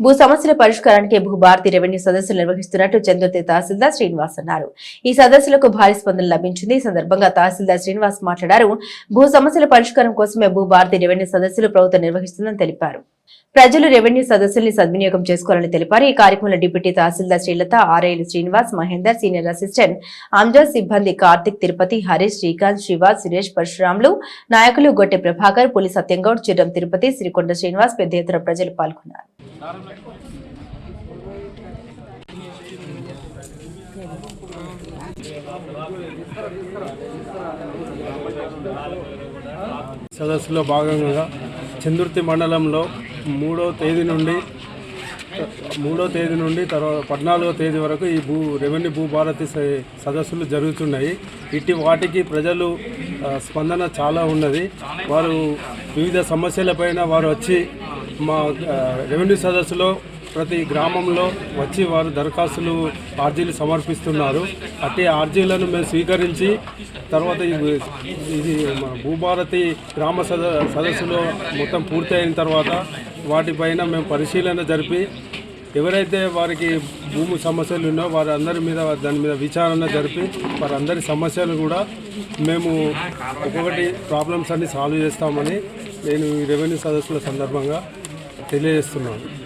భూ సమస్యల పరిష్కారానికి భూభారతి రెవెన్యూ సదస్సులు నిర్వహిస్తున్నట్టు చందుర్తి తహసీల్దార్ శ్రీనివాస్ అన్నారు. ఈ సదస్సులకు భారీ స్పందన లభించింది. ఈ సందర్భంగా తహసీల్దార్ శ్రీనివాస్ మాట్లాడారు. భూ సమస్యల పరిష్కారం కోసమే భూభారతి రెవెన్యూ సదస్సులు ప్రభుత్వం నిర్వహిస్తుందని తెలిపారు. ప్రజలు రెవెన్యూ సదస్సుల్ని సద్వినియోగం చేసుకోవాలని తెలిపారు. ఈ కార్యక్రమంలో డిప్యూటీ తహసీల్దార్ శ్రీలత, ఆర్ఐలు శ్రీనివాస్, మహేందర్, సీనియర్ అసిస్టెంట్ అంజద్, సిబ్బంది కార్తిక్, తిరుపతి, హరీష్, శ్రీకాంత్, శివ, సురేష్, పరశురాములు, నాయకులు గొట్టె ప్రభాకర్, పులి సత్యంగౌడ్, చిర్రం తిరుపతి, సిరికొండ శ్రీనివాస్, పెద్ద ఎత్తున ప్రజలు పాల్గొన్నారు. సదస్సులో భాగంగా చందుర్తి మండలంలో 3వ తేదీ నుండి తర్వాత 14వ తేదీ వరకు ఈ రెవెన్యూ భూభారతి సదస్సులు జరుగుతున్నాయి. వాటికి ప్రజలు స్పందన చాలా ఉన్నది. వారు వివిధ సమస్యలపైన వారు వచ్చి మా రెవెన్యూ సదస్సులో ప్రతి గ్రామంలో వచ్చి వారు దరఖాస్తులు ఆర్జీలు సమర్పిస్తున్నారు. అట్టి ఆర్జీలను మేము స్వీకరించి తర్వాత ఇది భూభారతి గ్రామ సదస్సులో మొత్తం పూర్తయిన తర్వాత వాటిపైన మేము పరిశీలన జరిపి ఎవరైతే వారికి భూమి సమస్యలు ఉన్నో దాని మీద విచారణ జరిపి వారందరి సమస్యలు కూడా మేము ఒక్కొక్కటి ప్రాబ్లమ్స్ అన్ని సాల్వ్ చేస్తామని నేను ఈ రెవెన్యూ సదస్సుల సందర్భంగా తెలియజేస్తున్నాను.